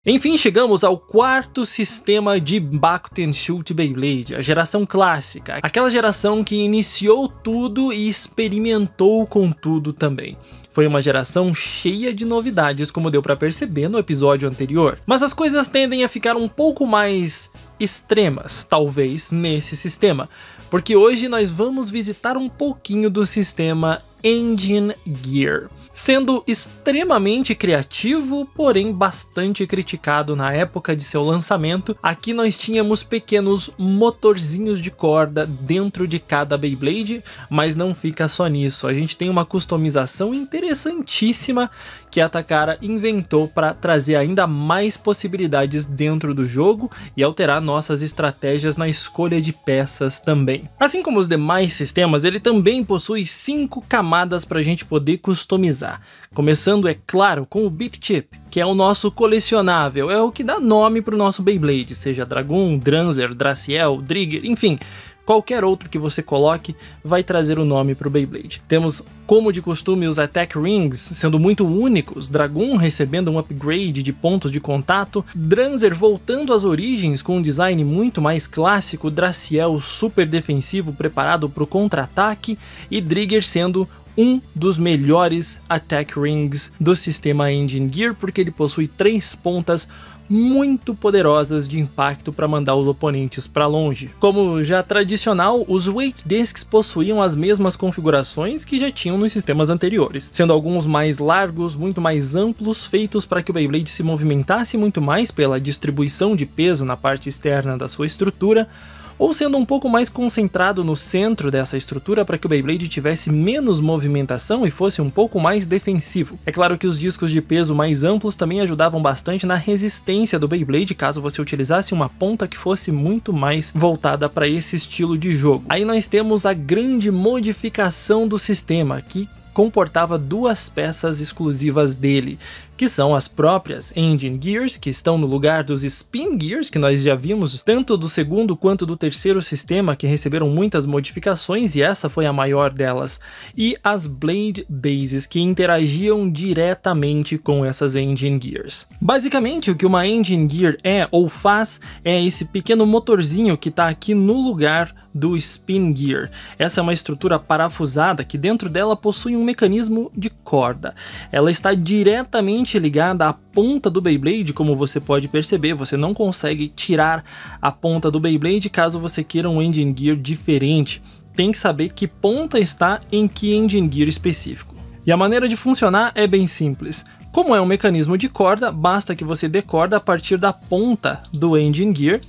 Enfim, chegamos ao quarto sistema de Bakutenshult Beyblade, a geração clássica, aquela geração que iniciou tudo e experimentou com tudo também. Foi uma geração cheia de novidades, como deu pra perceber no episódio anterior. Mas as coisas tendem a ficar um pouco mais extremas, talvez, nesse sistema, porque hoje nós vamos visitar um pouquinho do sistema Engine Gear, sendo extremamente criativo, porém bastante criticado na época de seu lançamento. Aqui nós tínhamos pequenos motorzinhos de corda dentro de cada Beyblade, mas não fica só nisso, a gente tem uma customização interessantíssima que a Takara inventou para trazer ainda mais possibilidades dentro do jogo e alterar nossas estratégias na escolha de peças também. Assim como os demais sistemas, ele também possui 5 camadas para a gente poder customizar. Começando, é claro, com o Beep Chip, que é o nosso colecionável, é o que dá nome para o nosso Beyblade, seja Dragoon, Dranzer, Draciel, Drigger, enfim, qualquer outro que você coloque vai trazer o nome para o Beyblade. Temos, como de costume, os Attack Rings sendo muito únicos, Dragoon recebendo um upgrade de pontos de contato, Dranzer voltando às origens com um design muito mais clássico, Draciel super defensivo preparado para o contra-ataque e Drigger sendo um dos melhores Attack Rings do sistema Engine Gear, porque ele possui 3 pontas muito poderosas de impacto para mandar os oponentes para longe. Como já tradicional, os Weight Discs possuíam as mesmas configurações que já tinham nos sistemas anteriores, sendo alguns mais largos, muito mais amplos, feitos para que o Beyblade se movimentasse muito mais pela distribuição de peso na parte externa da sua estrutura, ou sendo um pouco mais concentrado no centro dessa estrutura para que o Beyblade tivesse menos movimentação e fosse um pouco mais defensivo. É claro que os discos de peso mais amplos também ajudavam bastante na resistência do Beyblade caso você utilizasse uma ponta que fosse muito mais voltada para esse estilo de jogo. Aí nós temos a grande modificação do sistema, que comportava 2 peças exclusivas dele, que são as próprias Engine Gears, que estão no lugar dos Spin Gears, que nós já vimos tanto do segundo quanto do terceiro sistema, que receberam muitas modificações, e essa foi a maior delas, e as Blade Bases, que interagiam diretamente com essas Engine Gears. Basicamente, o que uma Engine Gear é ou faz é esse pequeno motorzinho que está aqui no lugar do Spin Gear. Essa é uma estrutura parafusada que dentro dela possui um mecanismo de corda. Ela está diretamente ligada à ponta do Beyblade, como você pode perceber, você não consegue tirar a ponta do Beyblade caso você queira um Engine Gear diferente. Tem que saber que ponta está em que Engine Gear específico. E a maneira de funcionar é bem simples. Como é um mecanismo de corda, basta que você dê corda a partir da ponta do Engine Gear.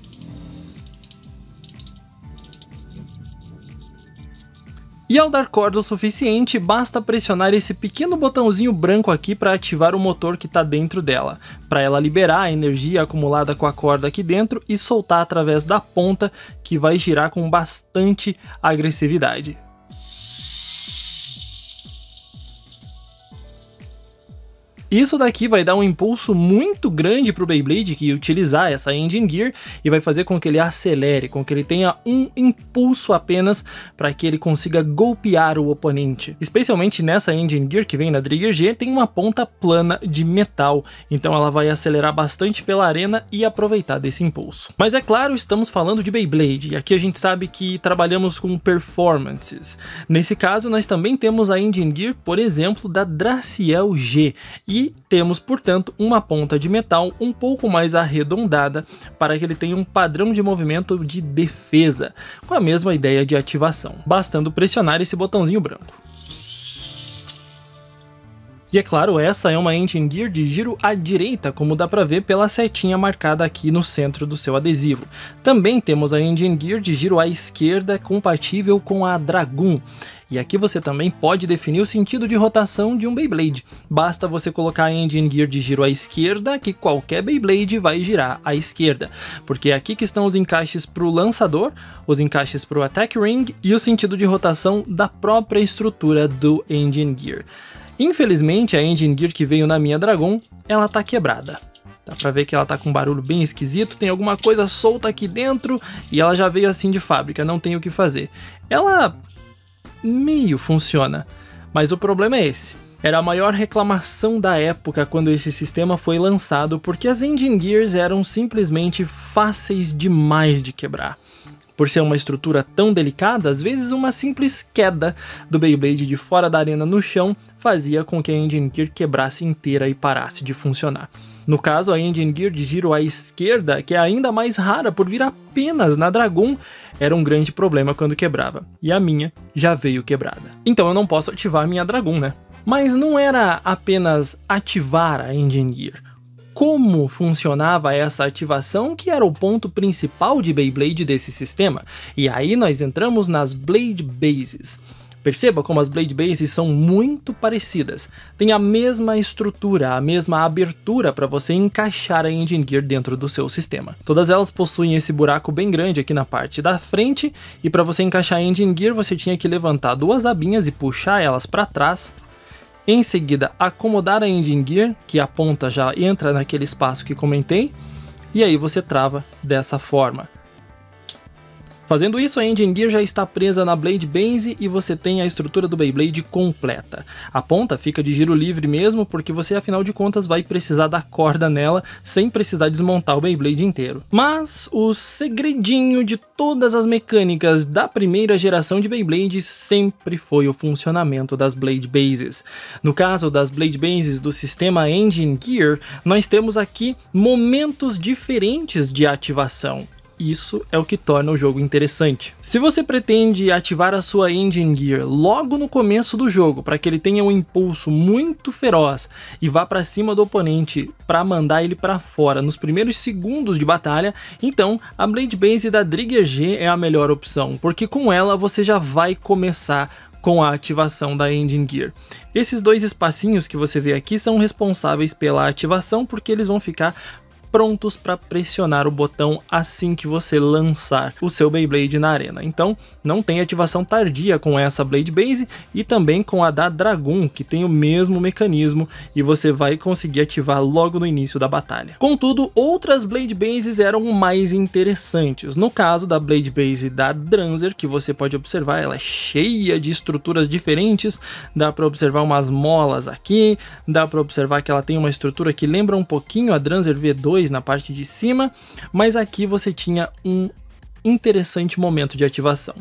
E ao dar corda o suficiente, basta pressionar esse pequeno botãozinho branco aqui para ativar o motor que está dentro dela, para ela liberar a energia acumulada com a corda aqui dentro e soltar através da ponta, que vai girar com bastante agressividade. Isso daqui vai dar um impulso muito grande para o Beyblade que utilizar essa Engine Gear e vai fazer com que ele acelere, com que ele tenha um impulso apenas para que ele consiga golpear o oponente. Especialmente nessa Engine Gear que vem na Drigger G, tem uma ponta plana de metal, então ela vai acelerar bastante pela arena e aproveitar desse impulso. Mas é claro, estamos falando de Beyblade, e aqui a gente sabe que trabalhamos com performances. Nesse caso, nós também temos a Engine Gear, por exemplo, da Draciel G, e temos, portanto, uma ponta de metal um pouco mais arredondada para que ele tenha um padrão de movimento de defesa, com a mesma ideia de ativação, bastando pressionar esse botãozinho branco. E é claro, essa é uma Engine Gear de giro à direita, como dá para ver pela setinha marcada aqui no centro do seu adesivo. Também temos a Engine Gear de giro à esquerda, compatível com a Dragoon. E aqui você também pode definir o sentido de rotação de um Beyblade. Basta você colocar a Engine Gear de giro à esquerda, que qualquer Beyblade vai girar à esquerda. Porque é aqui que estão os encaixes para o lançador, os encaixes para o Attack Ring e o sentido de rotação da própria estrutura do Engine Gear. Infelizmente, a Engine Gear que veio na minha Dragoon, ela tá quebrada. Dá pra ver que ela tá com um barulho bem esquisito, tem alguma coisa solta aqui dentro e ela já veio assim de fábrica, não tem o que fazer. Ela meio funciona, mas o problema é esse. Era a maior reclamação da época quando esse sistema foi lançado, porque as Engine Gears eram simplesmente fáceis demais de quebrar. Por ser uma estrutura tão delicada, às vezes uma simples queda do Beyblade de fora da arena no chão fazia com que a Engine Gear quebrasse inteira e parasse de funcionar. No caso, a Engine Gear de giro à esquerda, que é ainda mais rara por vir apenas na Dragoon, era um grande problema quando quebrava. E a minha já veio quebrada. Então eu não posso ativar a minha Dragoon, né? Mas não era apenas ativar a Engine Gear. Como funcionava essa ativação que era o ponto principal de Beyblade desse sistema. E aí nós entramos nas Blade Bases. Perceba como as Blade Bases são muito parecidas. Tem a mesma estrutura, a mesma abertura para você encaixar a Engine Gear dentro do seu sistema. Todas elas possuem esse buraco bem grande aqui na parte da frente, e para você encaixar a Engine Gear você tinha que levantar duas abinhas e puxar elas para trás. Em seguida, acomodar a Engine Gear, que a ponta já entra naquele espaço que comentei, e aí você trava dessa forma. Fazendo isso, a Engine Gear já está presa na Blade Base e você tem a estrutura do Beyblade completa. A ponta fica de giro livre mesmo, porque você afinal de contas vai precisar da corda nela, sem precisar desmontar o Beyblade inteiro. Mas o segredinho de todas as mecânicas da primeira geração de Beyblade sempre foi o funcionamento das Blade Bases. No caso das Blade Bases do sistema Engine Gear, nós temos aqui momentos diferentes de ativação. Isso é o que torna o jogo interessante. Se você pretende ativar a sua Engine Gear logo no começo do jogo, para que ele tenha um impulso muito feroz e vá para cima do oponente para mandar ele para fora nos primeiros segundos de batalha, então a Blade Base da Drigger G é a melhor opção, porque com ela você já vai começar com a ativação da Engine Gear. Esses dois espacinhos que você vê aqui são responsáveis pela ativação, porque eles vão ficar prontos para pressionar o botão assim que você lançar o seu Beyblade na arena. Então não tem ativação tardia com essa Blade Base, e também com a da Dragoon, que tem o mesmo mecanismo e você vai conseguir ativar logo no início da batalha. Contudo, outras Blade Bases eram mais interessantes. No caso da Blade Base da Dranzer, que você pode observar, ela é cheia de estruturas diferentes, dá para observar umas molas aqui, dá para observar que ela tem uma estrutura que lembra um pouquinho a Dranzer V2 na parte de cima, mas aqui você tinha um interessante momento de ativação.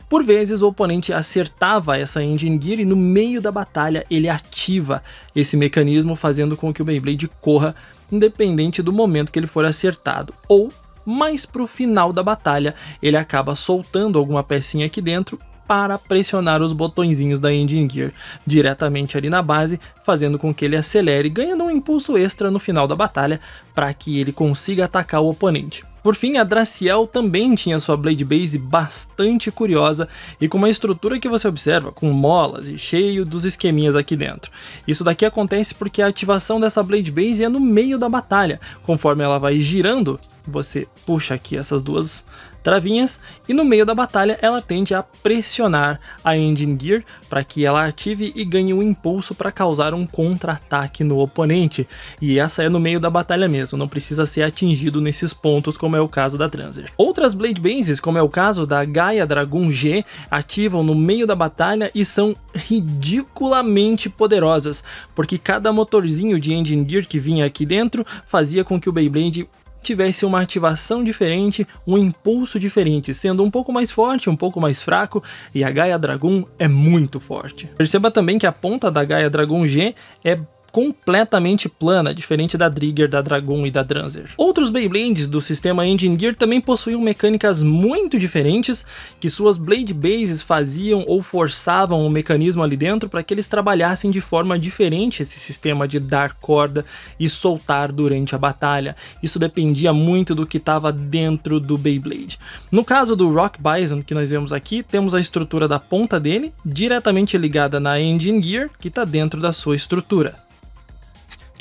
Por vezes o oponente acertava essa Engine Gear e no meio da batalha ele ativa esse mecanismo, fazendo com que o Beyblade corra independente do momento que ele for acertado, ou mais pro final da batalha ele acaba soltando alguma pecinha aqui dentro para pressionar os botõezinhos da Engine Gear diretamente ali na base, fazendo com que ele acelere, ganhando um impulso extra no final da batalha para que ele consiga atacar o oponente. Por fim, a Draciel também tinha sua Blade Base bastante curiosa e com uma estrutura que você observa com molas e cheio dos esqueminhas aqui dentro. Isso daqui acontece porque a ativação dessa Blade Base é no meio da batalha. Conforme ela vai girando, você puxa aqui essas duas travinhas e no meio da batalha ela tende a pressionar a Engine Gear para que ela ative e ganhe um impulso para causar um contra-ataque no oponente. E essa é no meio da batalha mesmo, não precisa ser atingido nesses pontos como é o caso da Dranzer. Outras Blade Bases, como é o caso da Gaia Dragoon G, ativam no meio da batalha e são ridiculamente poderosas, porque cada motorzinho de Engine Gear que vinha aqui dentro fazia com que o Beyblade tivesse uma ativação diferente, um impulso diferente, sendo um pouco mais forte, um pouco mais fraco, e a Gaia Dragoon é muito forte. Perceba também que a ponta da Gaia Dragoon G é completamente plana, diferente da Drigger, da Dragoon e da Dranzer. Outros Beyblades do sistema Engine Gear também possuíam mecânicas muito diferentes, que suas Blade Bases faziam ou forçavam o mecanismo ali dentro para que eles trabalhassem de forma diferente esse sistema de dar corda e soltar durante a batalha. Isso dependia muito do que estava dentro do Beyblade. No caso do Rock Bison, que nós vemos aqui, temos a estrutura da ponta dele diretamente ligada na Engine Gear, que está dentro da sua estrutura.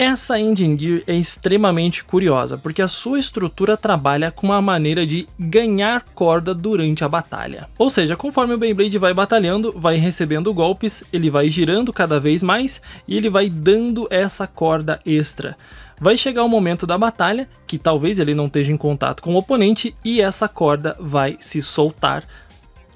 Essa Engine Gear é extremamente curiosa, porque a sua estrutura trabalha com uma maneira de ganhar corda durante a batalha. Ou seja, conforme o Beyblade vai batalhando, vai recebendo golpes, ele vai girando cada vez mais e ele vai dando essa corda extra. Vai chegar o momento da batalha, que talvez ele não esteja em contato com o oponente, e essa corda vai se soltar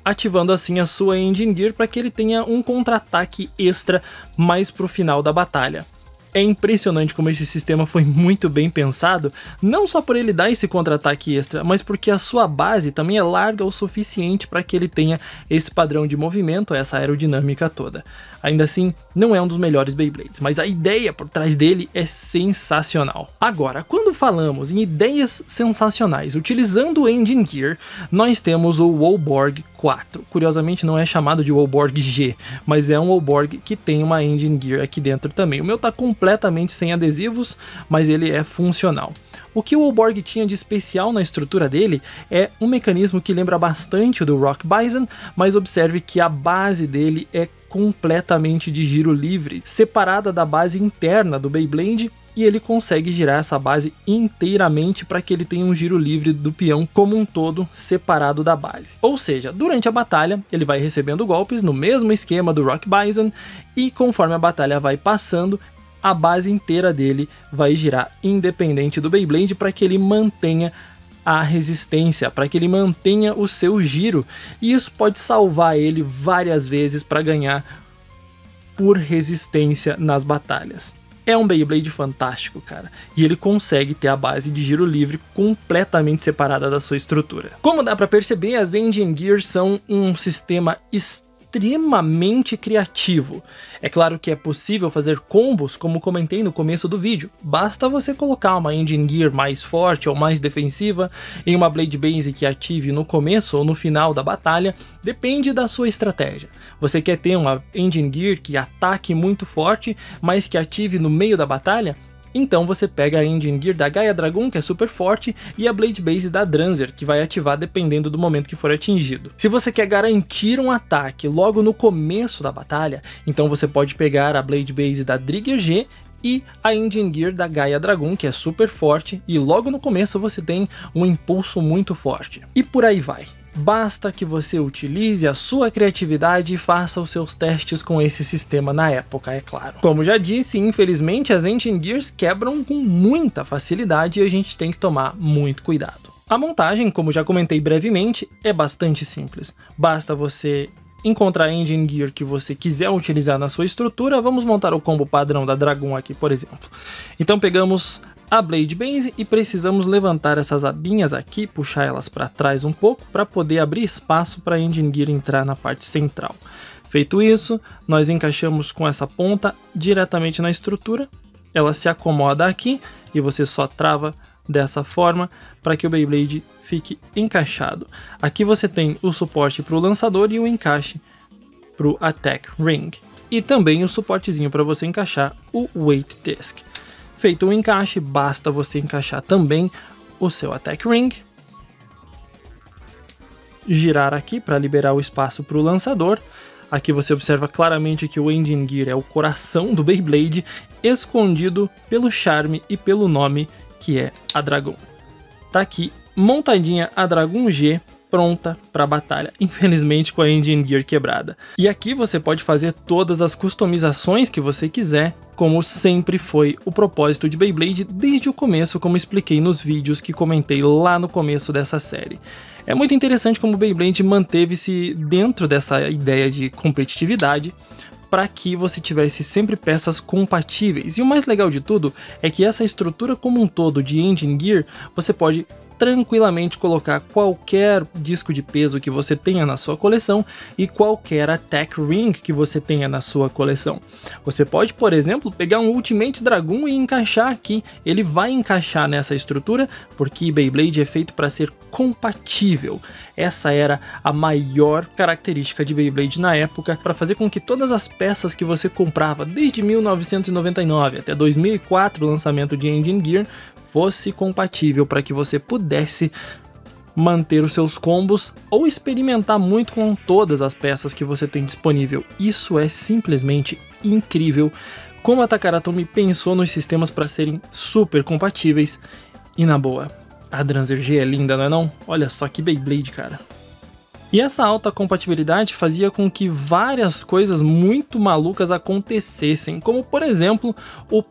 ativando assim a sua Engine Gear para que ele tenha um contra-ataque extra mais pro final da batalha. É impressionante como esse sistema foi muito bem pensado, não só por ele dar esse contra-ataque extra, mas porque a sua base também é larga o suficiente para que ele tenha esse padrão de movimento, essa aerodinâmica toda. Ainda assim, não é um dos melhores Beyblades, mas a ideia por trás dele é sensacional. Agora, quando falamos em ideias sensacionais utilizando o Engine Gear, nós temos o Wolborg 4. Curiosamente não é chamado de Wolborg G, mas é um Wolborg que tem uma Engine Gear aqui dentro também. O meu tá completamente sem adesivos, mas ele é funcional. O que o Wolborg tinha de especial na estrutura dele é um mecanismo que lembra bastante o do Rock Bison, mas observe que a base dele é completamente de giro livre, separada da base interna do Beyblade, e ele consegue girar essa base inteiramente para que ele tenha um giro livre do peão como um todo, separado da base. Ou seja, durante a batalha ele vai recebendo golpes no mesmo esquema do Rock Bison, e conforme a batalha vai passando, a base inteira dele vai girar independente do Beyblade para que ele mantenha a resistência, para que ele mantenha o seu giro, e isso pode salvar ele várias vezes para ganhar por resistência nas batalhas. É um Beyblade fantástico, cara, e ele consegue ter a base de giro livre completamente separada da sua estrutura. Como dá para perceber, as Engine Gears são um sistema extremamente criativo. É claro que é possível fazer combos, como comentei no começo do vídeo. Basta você colocar uma Engine Gear mais forte ou mais defensiva em uma Blade Base que ative no começo ou no final da batalha, depende da sua estratégia. Você quer ter uma Engine Gear que ataque muito forte, mas que ative no meio da batalha? Então você pega a Engine Gear da Gaia Dragoon, que é super forte, e a Blade Base da Dranzer, que vai ativar dependendo do momento que for atingido. Se você quer garantir um ataque logo no começo da batalha, então você pode pegar a Blade Base da Drigger G e a Engine Gear da Gaia Dragoon, que é super forte, e logo no começo você tem um impulso muito forte. E por aí vai. Basta que você utilize a sua criatividade e faça os seus testes com esse sistema na época, é claro. Como já disse, infelizmente as Engine Gears quebram com muita facilidade e a gente tem que tomar muito cuidado. A montagem, como já comentei brevemente, é bastante simples. Basta você encontrar a Engine Gear que você quiser utilizar na sua estrutura. Vamos montar o combo padrão da Dragoon aqui, por exemplo. Então pegamos a Blade Base e precisamos levantar essas abinhas aqui, puxar elas para trás um pouco para poder abrir espaço para a Engine Gear entrar na parte central. Feito isso, nós encaixamos com essa ponta diretamente na estrutura, ela se acomoda aqui e você só trava dessa forma para que o Beyblade fique encaixado. Aqui você tem o suporte para o lançador e o encaixe para o Attack Ring, e também o suportezinho para você encaixar o Weight Disc. Feito o encaixe, basta você encaixar também o seu Attack Ring, girar aqui para liberar o espaço para o lançador. Aqui você observa claramente que o Engine Gear é o coração do Beyblade, escondido pelo charme e pelo nome que é a Dragoon. Tá aqui montadinha a Dragoon G, pronta para a batalha, infelizmente com a Engine Gear quebrada. E aqui você pode fazer todas as customizações que você quiser, como sempre foi o propósito de Beyblade desde o começo, como expliquei nos vídeos que comentei lá no começo dessa série. É muito interessante como o Beyblade manteve-se dentro dessa ideia de competitividade, para que você tivesse sempre peças compatíveis. E o mais legal de tudo é que essa estrutura como um todo de Engine Gear, você pode tranquilamente colocar qualquer disco de peso que você tenha na sua coleção e qualquer Attack Ring que você tenha na sua coleção. Você pode, por exemplo, pegar um Ultimate Dragoon e encaixar aqui. Ele vai encaixar nessa estrutura porque Beyblade é feito para ser compatível. Essa era a maior característica de Beyblade na época, para fazer com que todas as peças que você comprava desde 1999 até 2004, o lançamento de Engine Gear, fosse compatível, para que você pudesse manter os seus combos ou experimentar muito com todas as peças que você tem disponível. Isso é simplesmente incrível, como a Takara-Tomy pensou nos sistemas para serem super compatíveis. E na boa, a Dranzer G é linda, não é não? Olha só que Beyblade, cara. E essa alta compatibilidade fazia com que várias coisas muito malucas acontecessem, como por exemplo o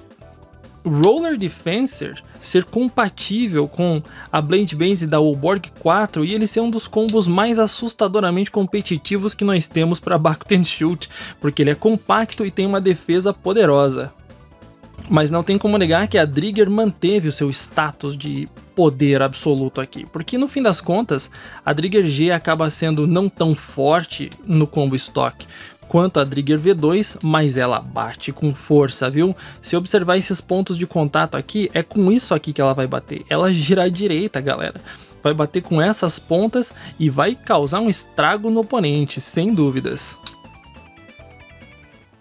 Roller Defensor ser compatível com a Blade Base da Wolborg 4 e ele ser um dos combos mais assustadoramente competitivos que nós temos para Bakuten Shield, porque ele é compacto e tem uma defesa poderosa. Mas não tem como negar que a Drigger manteve o seu status de poder absoluto aqui, porque no fim das contas, a Drigger G acaba sendo não tão forte no combo stock quanto a Drigger V2, mas ela bate com força, viu? Se observar esses pontos de contato aqui, é com isso aqui que ela vai bater. Ela gira à direita, galera. Vai bater com essas pontas e vai causar um estrago no oponente, sem dúvidas.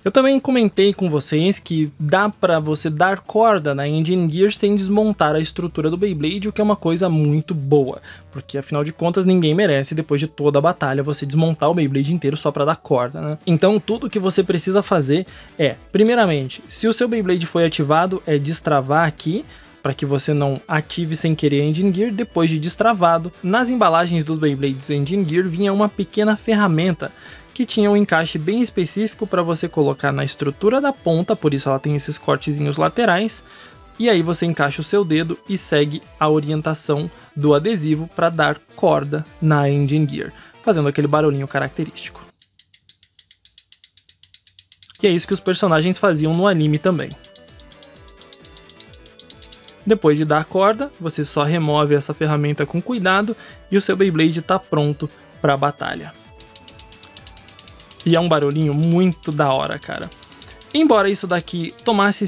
Eu também comentei com vocês que dá pra você dar corda na Engine Gear sem desmontar a estrutura do Beyblade, o que é uma coisa muito boa, porque afinal de contas ninguém merece, depois de toda a batalha, você desmontar o Beyblade inteiro só pra dar corda, né? Então tudo que você precisa fazer é, primeiramente, se o seu Beyblade foi ativado, é destravar aqui, para que você não ative sem querer a Engine Gear. Depois de destravado, nas embalagens dos Beyblades Engine Gear vinha uma pequena ferramenta que tinha um encaixe bem específico para você colocar na estrutura da ponta, por isso ela tem esses cortezinhos laterais, e aí você encaixa o seu dedo e segue a orientação do adesivo para dar corda na Engine Gear, fazendo aquele barulhinho característico. E é isso que os personagens faziam no anime também. Depois de dar corda, você só remove essa ferramenta com cuidado e o seu Beyblade está pronto para a batalha. E é um barulhinho muito da hora, cara. Embora isso daqui tomasse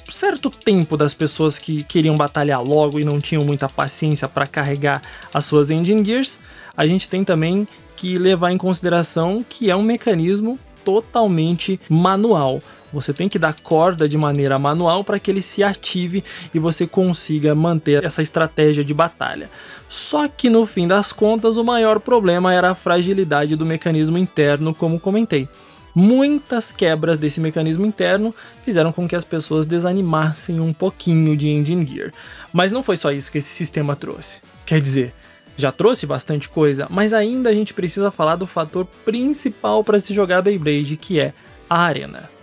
certo tempo das pessoas que queriam batalhar logo e não tinham muita paciência para carregar as suas Engine Gears, a gente tem também que levar em consideração que é um mecanismo totalmente manual. Você tem que dar corda de maneira manual para que ele se ative e você consiga manter essa estratégia de batalha. Só que no fim das contas o maior problema era a fragilidade do mecanismo interno, como comentei. Muitas quebras desse mecanismo interno fizeram com que as pessoas desanimassem um pouquinho de Engine Gear. Mas não foi só isso que esse sistema trouxe. Quer dizer, já trouxe bastante coisa, mas ainda a gente precisa falar do fator principal para se jogar Beyblade, que é a arena.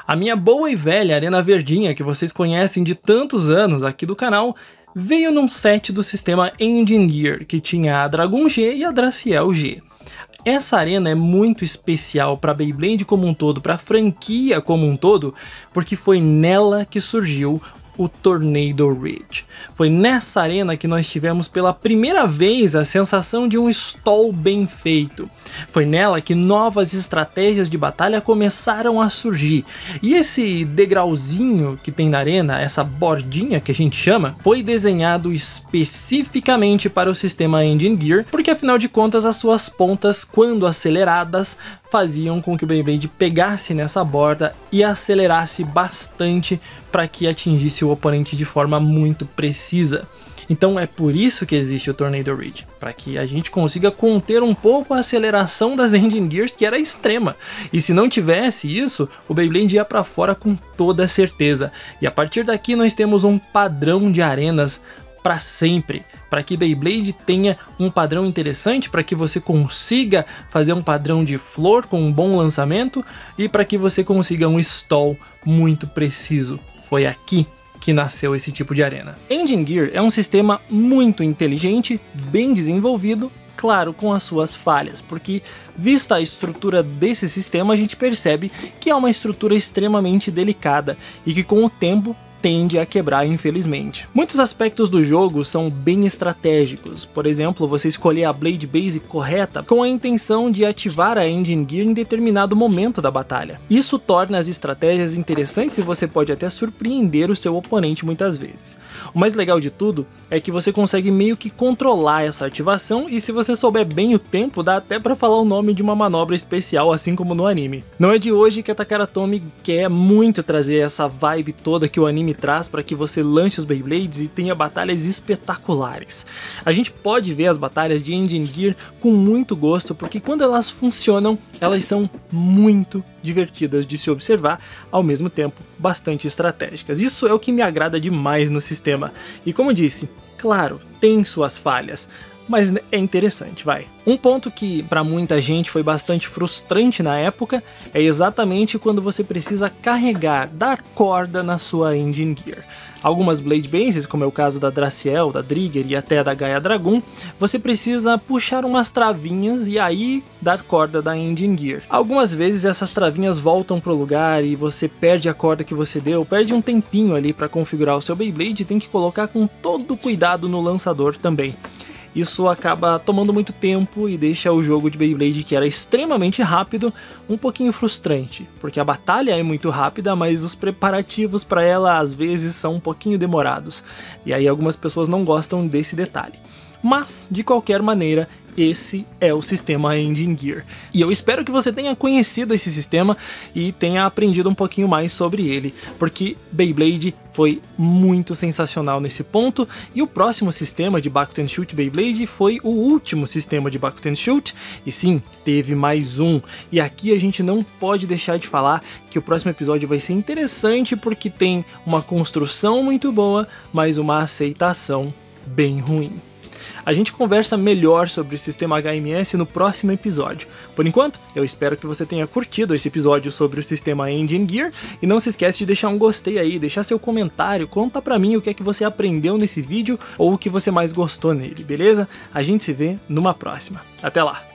A minha boa e velha Arena Verdinha, que vocês conhecem de tantos anos aqui do canal, veio num set do sistema Engine Gear, que tinha a Dragon G e a Draciel G. Essa arena é muito especial para Beyblade como um todo, para a franquia como um todo, porque foi nela que surgiu o Tornado Ridge. Foi nessa arena que nós tivemos pela primeira vez a sensação de um stall bem feito. Foi nela que novas estratégias de batalha começaram a surgir. E esse degrauzinho que tem na arena, essa bordinha que a gente chama, foi desenhado especificamente para o sistema Engine Gear, porque afinal de contas as suas pontas, quando aceleradas, faziam com que o Beyblade pegasse nessa borda e acelerasse bastante para que atingisse o oponente de forma muito precisa. Então é por isso que existe o Tornado Ridge, para que a gente consiga conter um pouco a aceleração das Engine Gears, que era extrema. E se não tivesse isso, o Beyblade ia para fora com toda certeza. E a partir daqui nós temos um padrão de arenas para sempre, para que Beyblade tenha um padrão interessante, para que você consiga fazer um padrão de flor com um bom lançamento e para que você consiga um stall muito preciso. Foi aqui que nasceu esse tipo de arena. Engine Gear é um sistema muito inteligente, bem desenvolvido, claro, com as suas falhas, porque vista a estrutura desse sistema a gente percebe que é uma estrutura extremamente delicada e que com o tempo tende a quebrar, infelizmente. Muitos aspectos do jogo são bem estratégicos, por exemplo, você escolher a Blade Base correta com a intenção de ativar a Engine Gear em determinado momento da batalha. Isso torna as estratégias interessantes e você pode até surpreender o seu oponente muitas vezes. O mais legal de tudo é que você consegue meio que controlar essa ativação e se você souber bem o tempo, dá até pra falar o nome de uma manobra especial, assim como no anime. Não é de hoje que a Takara Tomy quer muito trazer essa vibe toda que o anime traz para que você lance os Beyblades e tenha batalhas espetaculares. A gente pode ver as batalhas de Engine Gear com muito gosto, porque quando elas funcionam, elas são muito divertidas de se observar, ao mesmo tempo bastante estratégicas. Isso é o que me agrada demais no sistema. E como disse, claro, tem suas falhas, mas é interessante, vai. Um ponto que para muita gente foi bastante frustrante na época é exatamente quando você precisa carregar, dar corda na sua Engine Gear. Algumas Blade Bases, como é o caso da Draciel, da Drigger e até da Gaia Dragoon, você precisa puxar umas travinhas e aí dar corda da Engine Gear. Algumas vezes essas travinhas voltam pro lugar e você perde a corda que você deu, perde um tempinho ali para configurar o seu Beyblade e tem que colocar com todo cuidado no lançador também. Isso acaba tomando muito tempo e deixa o jogo de Beyblade, que era extremamente rápido, um pouquinho frustrante, porque a batalha é muito rápida, mas os preparativos para ela às vezes são um pouquinho demorados, e aí algumas pessoas não gostam desse detalhe. Mas, de qualquer maneira, esse é o sistema Engine Gear. E eu espero que você tenha conhecido esse sistema e tenha aprendido um pouquinho mais sobre ele, porque Beyblade foi muito sensacional nesse ponto, e o próximo sistema de Bakuten Shoot Beyblade foi o último sistema de Bakuten Shoot, e sim, teve mais um. E aqui a gente não pode deixar de falar que o próximo episódio vai ser interessante porque tem uma construção muito boa, mas uma aceitação bem ruim. A gente conversa melhor sobre o sistema HMS no próximo episódio. Por enquanto, eu espero que você tenha curtido esse episódio sobre o sistema Engine Gear, e não se esquece de deixar um gostei aí, deixar seu comentário, conta pra mim o que é que você aprendeu nesse vídeo ou o que você mais gostou nele, beleza? A gente se vê numa próxima. Até lá!